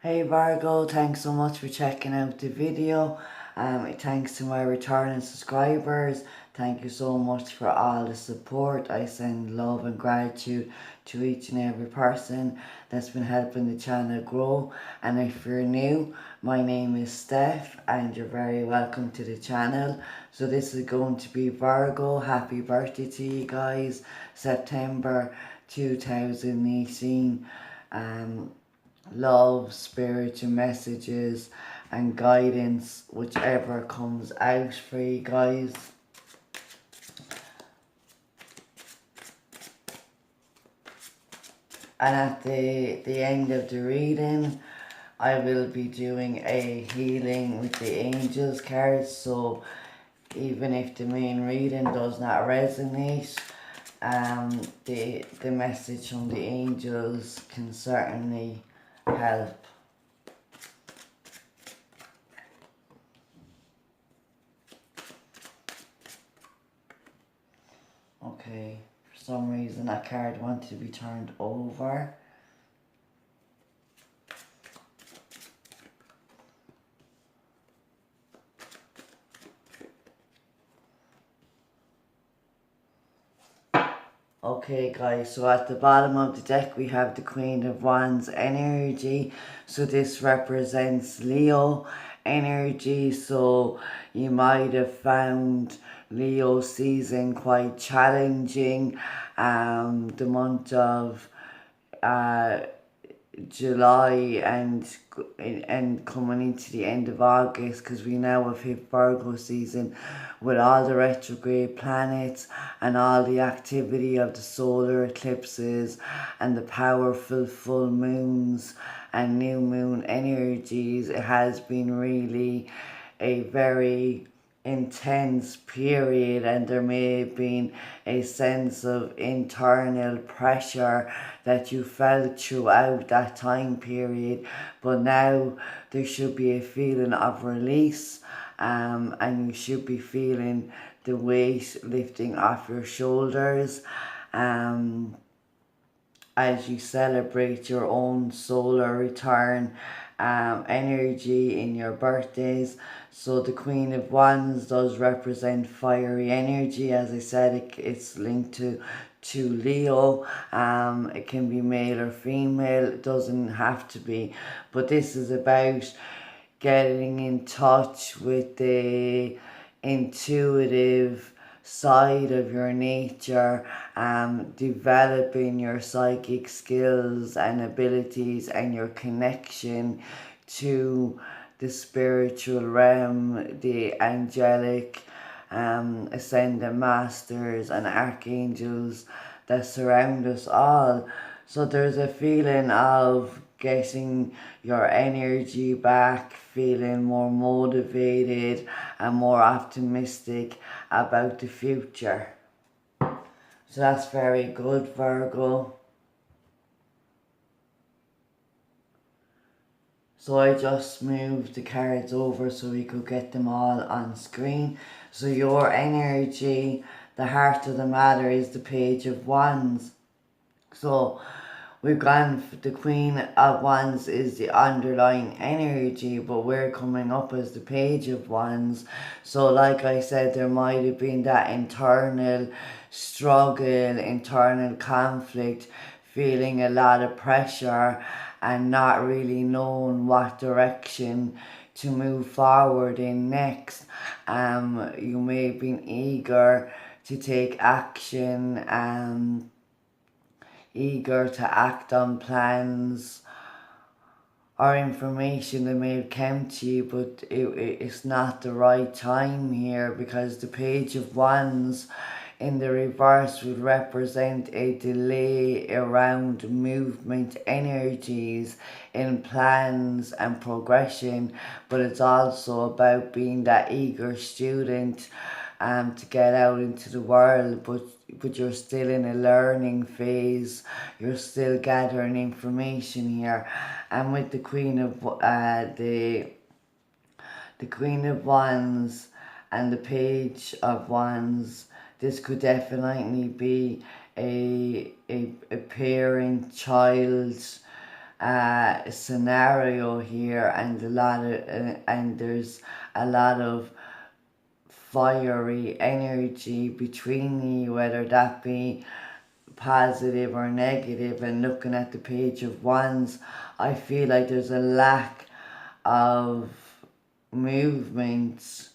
Hey Virgo, thanks so much for checking out the video. Thanks to my returning subscribers. Thank you so much for all the support. I send love and gratitude to each and every person that's been helping the channel grow. And if you're new, my name is Steph and you're very welcome to the channel. So this is going to be Virgo. Happy birthday to you guys. September 2018. Love, spiritual messages and guidance, whichever comes out for you guys. And at the end of the reading, I will be doing a healing with the angels cards. So even if the main reading does not resonate, the message from the angels can certainly help. Okay, for some reason that card wanted to be turned over. Okay guys, so at the bottom of the deck we have the Queen of Wands energy. So this represents Leo energy. So you might have found Leo season quite challenging. The month of July and coming into the end of August, because we now have hit Virgo season with all the retrograde planets and all the activity of the solar eclipses and the powerful full moons and new moon energies. It has been really a very intense period, and there may have been a sense of internal pressure that you felt throughout that time period, but now there should be a feeling of release, and you should be feeling the weight lifting off your shoulders as you celebrate your own solar return energy in your birthdays. So the Queen of Wands does represent fiery energy. As I said, it's linked to Leo. It can be male or female, it doesn't have to be, but this is about getting in touch with the intuitive side of your nature, developing your psychic skills and abilities and your connection to the spiritual realm, the angelic ascended masters and archangels that surround us all. So there's a feeling of getting your energy back, feeling more motivated and more optimistic about the future. So that's very good, Virgo. So I just moved the cards over so we could get them all on screen. So your energy, the heart of the matter, is the Page of Wands. So we've gone, the Queen of Wands is the underlying energy, but we're coming up as the Page of Wands. So like I said, there might have been that internal struggle, internal conflict, feeling a lot of pressure and not really knowing what direction to move forward in next. You may have been eager to take action, eager to act on plans or information that may have come to you, but it's not the right time here, because the Page of Wands in the reverse would represent a delay around movement energies in plans and progression, but it's also about being that eager student to get out into the world, but you're still in a learning phase. You're still gathering information here. And with the Queen of the Queen of Wands and the Page of Wands, this could definitely be a parent-child scenario here, and there's a lot of fiery energy between you, whether that be positive or negative. And looking at the Page of Wands, I feel like there's a lack of movement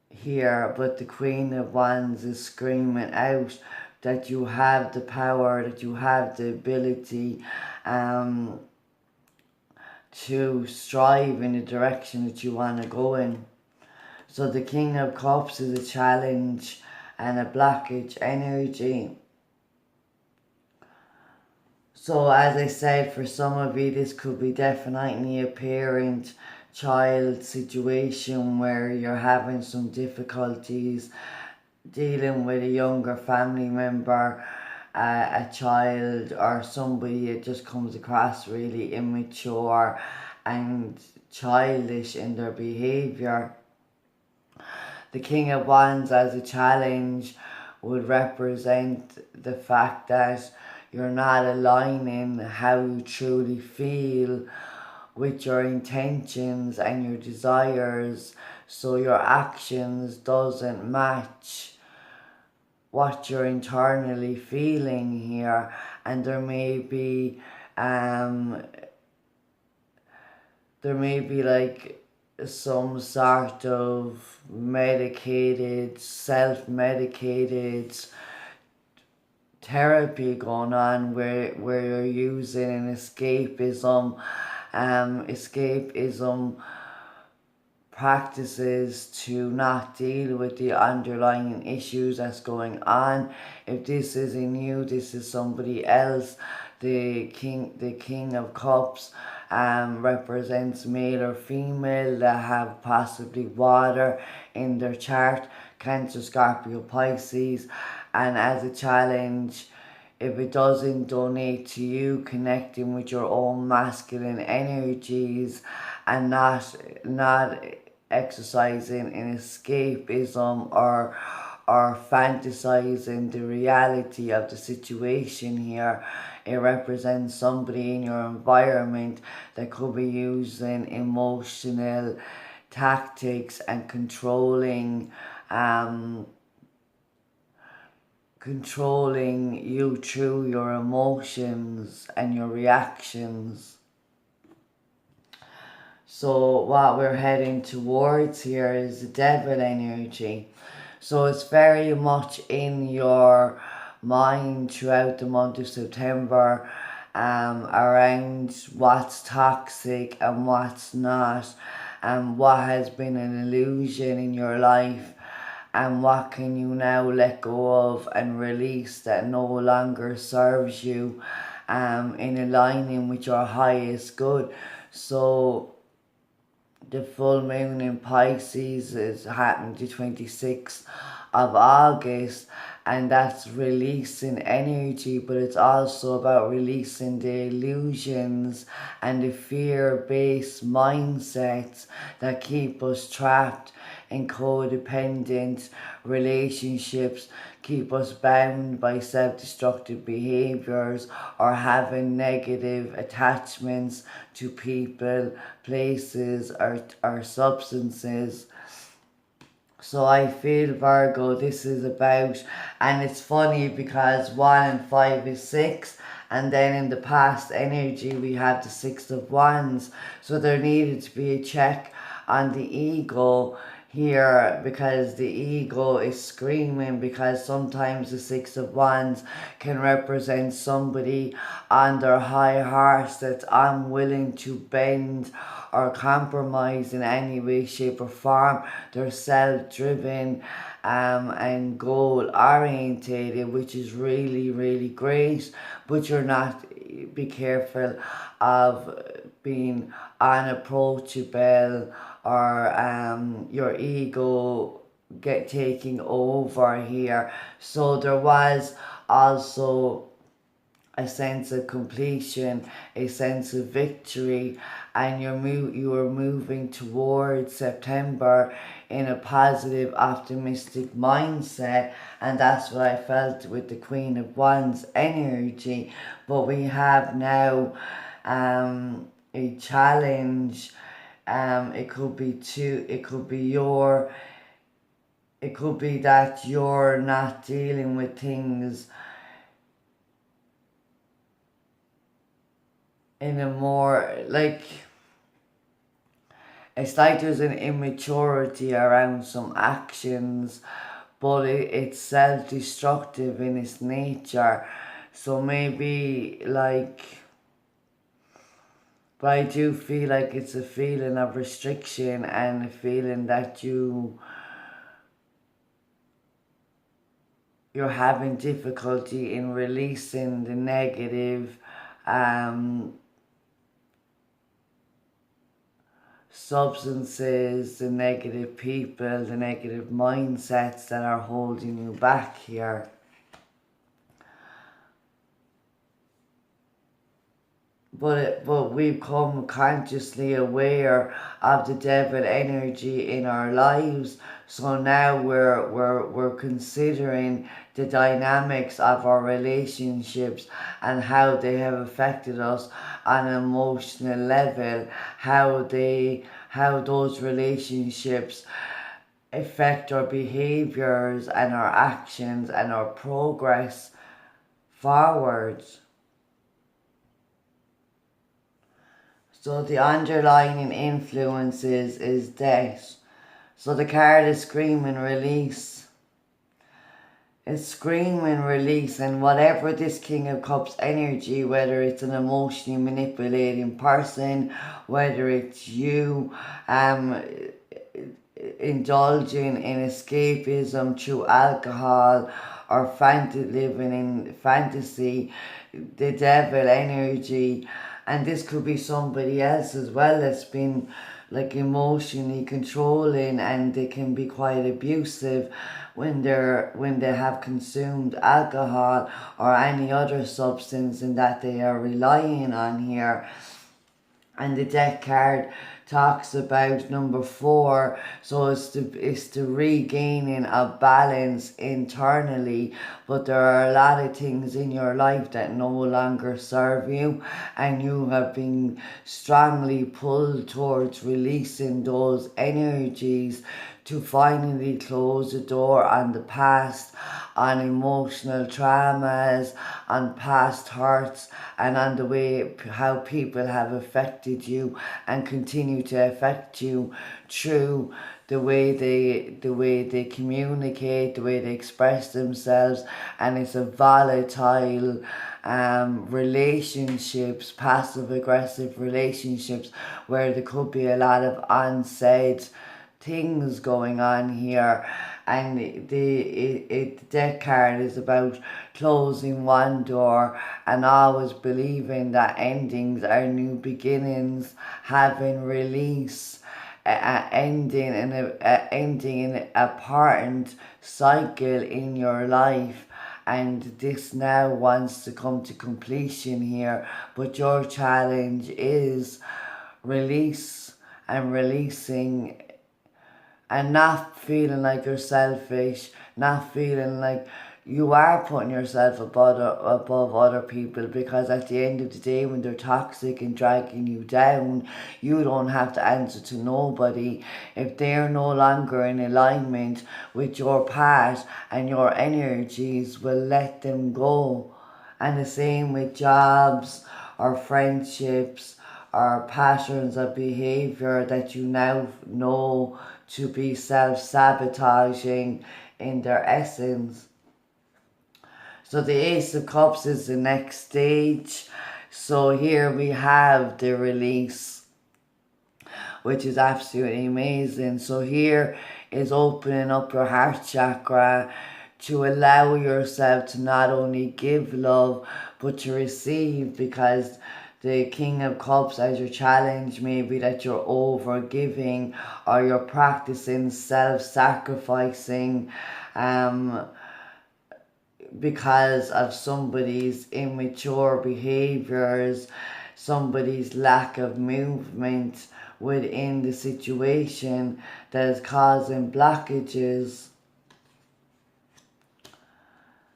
here, but the Queen of Wands is screaming out that you have the power, that you have the ability to strive in the direction that you want to go in. So the King of Cups is a challenge and a blockage energy. So as I said, for some of you, this could be definitely a parent-child situation where you're having some difficulties dealing with a younger family member, a child, or somebody that just comes across really immature and childish in their behaviour. The King of Wands as a challenge would represent the fact that you're not aligning how you truly feel with your intentions and your desires, so your actions doesn't match what you're internally feeling here. And there may be like some sort of self-medicated therapy going on where you're using an escapism practices to not deal with the underlying issues that's going on. If this isn't you, this is somebody else. The King of Cups represents male or female that have possibly water in their chart, Cancer, Scorpio, Pisces. And as a challenge, if it doesn't donate to you, connecting with your own masculine energies and not exercising in escapism or fantasizing the reality of the situation here. It represents somebody in your environment that could be using emotional tactics and controlling you through your emotions and your reactions. So what we're heading towards here is the Devil energy. So it's very much in your mind throughout the month of September, around what's toxic and what's not, and what has been an illusion in your life, and what can you now let go of and release that no longer serves you, in aligning with your highest good. So the full moon in Pisces is happening the 26th of August, and that's releasing energy, but it's also about releasing the illusions and the fear-based mindsets that keep us trapped in codependent relationships, keep us bound by self-destructive behaviors, or having negative attachments to people, places, or substances. So I feel, Virgo, this is about, and it's funny because 1 and 5 is 6, and then in the past energy we have the 6 of Wands. So there needed to be a check on the ego here, because the ego is screaming, because sometimes the 6 of Wands can represent somebody on their high horse that's unwilling to bend or compromise in any way, shape or form. They're self-driven and goal-orientated, which is really, really great, but you're not, be careful of being unapproachable or your ego taking over here. So there was also a sense of completion, a sense of victory, and you are moving towards September in a positive, optimistic mindset. And that's what I felt with the Queen of Wands energy. But we have now a challenge. It could be that you're not dealing with things in a more, like, it's like there's an immaturity around some actions, but it's self-destructive in its nature. So maybe, like, but I do feel like it's a feeling of restriction and a feeling that you're having difficulty in releasing the negative substances, the negative people, the negative mindsets that are holding you back here. But we become consciously aware of the devil energy in our lives. So now we're considering the dynamics of our relationships and how they have affected us on an emotional level, how those relationships affect our behaviors and our actions and our progress forwards. So the underlying influences is death. So the card is screaming release. It's screaming release, and whatever this King of Cups energy, whether it's an emotionally manipulating person, whether it's you indulging in escapism through alcohol or living in fantasy, the devil energy. And this could be somebody else as well that's been like emotionally controlling, and they can be quite abusive when they have consumed alcohol or any other substance and that they are relying on here. And the death card talks about number 4, so it's the regaining of balance internally. But there are a lot of things in your life that no longer serve you, and you have been strongly pulled towards releasing those energies to finally close the door on the past, on emotional traumas, on past hurts, and on the way how people have affected you and continue to affect you through the way they communicate, the way they express themselves. And it's a volatile relationships, passive aggressive relationships, where there could be a lot of unsaid things going on here. And the death card is about closing one door and always believing that endings are new beginnings, having release, ending in a patterned cycle in your life. And this now wants to come to completion here, but your challenge is release and releasing, and not feeling like you're selfish, not feeling like you are putting yourself above other people, because at the end of the day, when they're toxic and dragging you down, you don't have to answer to nobody. If they're no longer in alignment with your path and your energies, will let them go. And the same with jobs or friendships or patterns of behavior that you now know to be self-sabotaging in their essence. So the Ace of Cups is the next stage. So here we have the release, which is absolutely amazing. So here is opening up your heart chakra to allow yourself to not only give love but to receive, because the King of Cups, as your challenge, may be that you're over giving or you're practicing self-sacrificing because of somebody's immature behaviors, somebody's lack of movement within the situation that is causing blockages.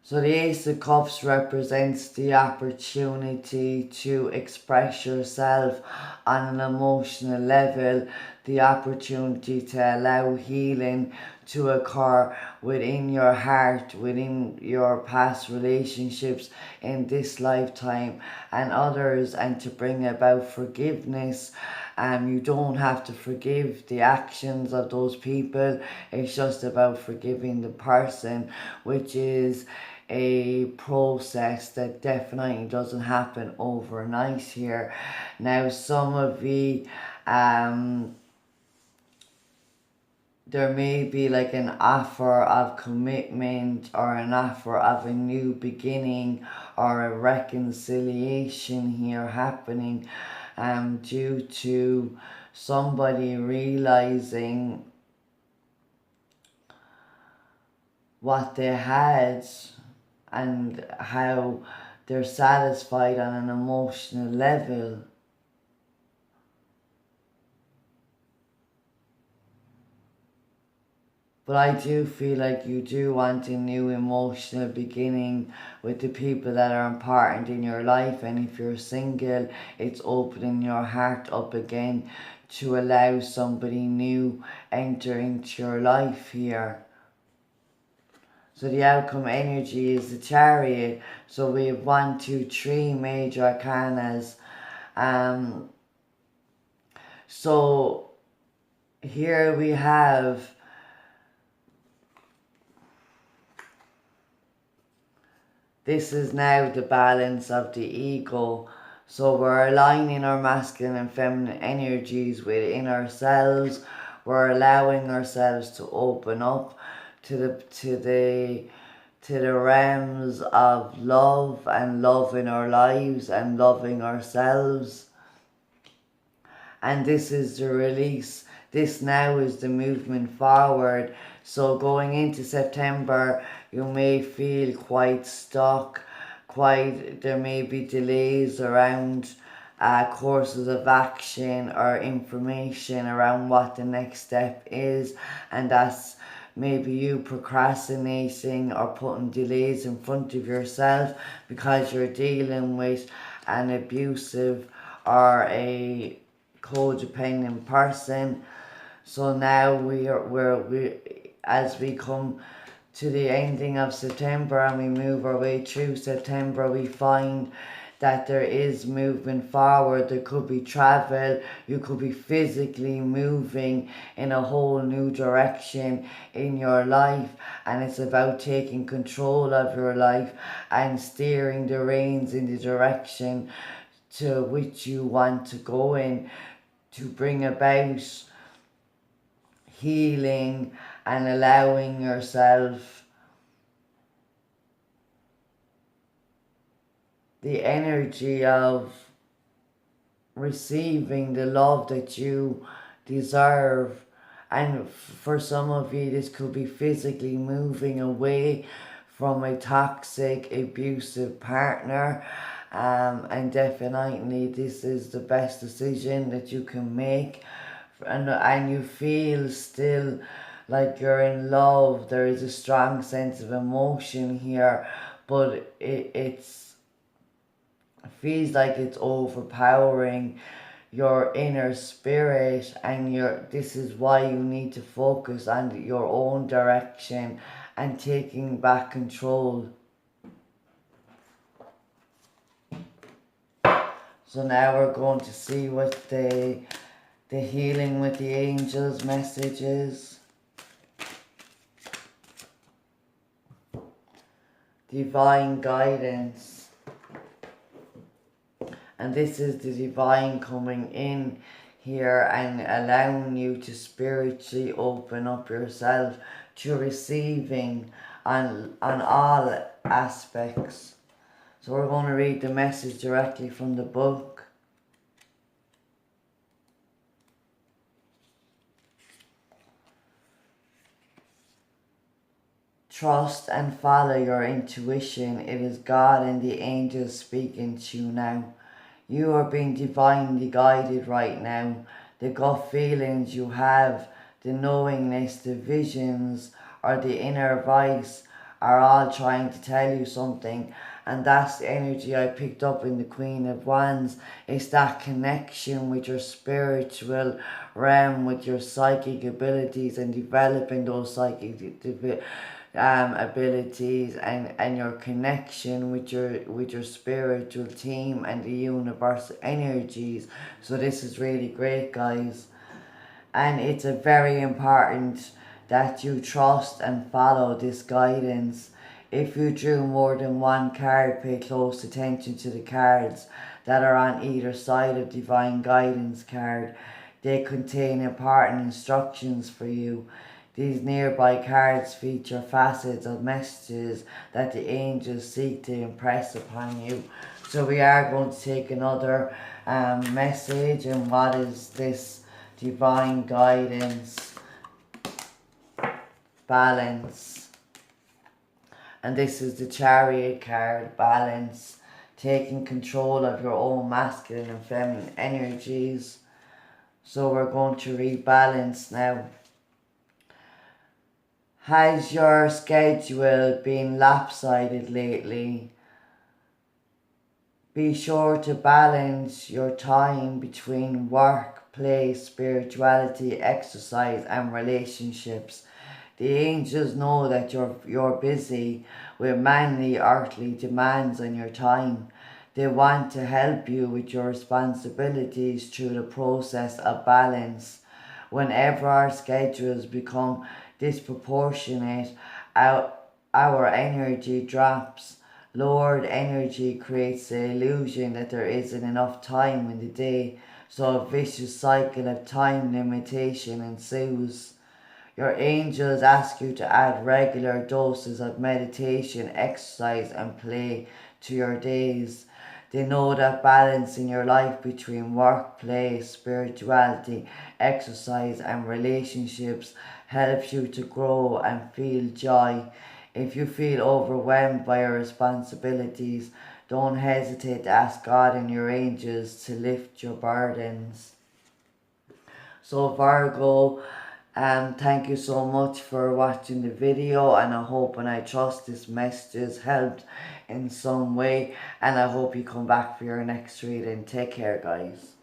So the Ace of Cups represents the opportunity to express yourself on an emotional level, the opportunity to allow healing to occur within your heart, within your past relationships in this lifetime and others, and to bring about forgiveness. You don't have to forgive the actions of those people. It's just about forgiving the person, which is a process that definitely doesn't happen overnight here. Now, some of you, there may be like an offer of commitment or an offer of a new beginning or a reconciliation here happening due to somebody realizing what they had and how they're satisfied on an emotional level. But I do feel like you do want a new emotional beginning with the people that are important in your life. And if you're single, it's opening your heart up again to allow somebody new enter into your life here. So the outcome energy is the Chariot. So we have 1, 2, 3 major arcanas. So here we have this is now the balance of the ego. So we're aligning our masculine and feminine energies within ourselves. We're allowing ourselves to open up to the realms of love and love in our lives and loving ourselves. And this is the release. This now is the movement forward. So going into September, you may feel quite stuck, there may be delays around courses of action or information around what the next step is, and that's maybe you procrastinating or putting delays in front of yourself because you're dealing with an abusive or a codependent person. So now we as we come to the ending of September and we move our way through September, we find that there is movement forward. There could be travel. You could be physically moving in a whole new direction in your life, and it's about taking control of your life and steering the reins in the direction to which you want to go in, to bring about healing and allowing yourself the energy of receiving the love that you deserve. And for some of you, this could be physically moving away from a toxic, abusive partner. And definitely this is the best decision that you can make. And you feel still like you're in love. There is a strong sense of emotion here, but it feels like it's overpowering your inner spirit, and this is why you need to focus on your own direction and taking back control. So now we're going to see what the healing with the angels message is. Divine guidance. And this is the divine coming in here and allowing you to spiritually open up yourself to receiving on all aspects. So we're going to read the message directly from the book. Trust and follow your intuition. It is God and the angels speaking to you now. You are being divinely guided right now. The gut feelings you have, the knowingness, the visions, or the inner voice are all trying to tell you something. And that's the energy I picked up in the Queen of Wands. It's that connection with your spiritual realm, with your psychic abilities, and developing those psychic abilities, and your connection with your spiritual team and the universal energies. So this is really great, guys, and it's a very important that you trust and follow this guidance. If you drew more than one card, pay close attention to the cards that are on either side of Divine Guidance card. They contain important instructions for you. These nearby cards feature facets of messages that the angels seek to impress upon you. So we are going to take another message. And what is this? Divine Guidance, Balance. And this is the Chariot card, Balance. Taking control of your own masculine and feminine energies. So we're going to rebalance now. Has your schedule been lopsided lately? Be sure to balance your time between work, play, spirituality, exercise, and relationships. The angels know that you're busy with many earthly demands on your time. They want to help you with your responsibilities through the process of balance. Whenever our schedules become disproportionate, our energy drops. Lowered energy creates the illusion that there isn't enough time in the day, so a vicious cycle of time limitation ensues. Your angels ask you to add regular doses of meditation, exercise, and play to your days. They know that balancing your life between work, play, spirituality, exercise, and relationships helps you to grow and feel joy. If you feel overwhelmed by your responsibilities, don't hesitate to ask God and your angels to lift your burdens. So Virgo, thank you so much for watching the video, and I hope and I trust this message has helped in some way, and I hope you come back for your next reading. Take care, guys.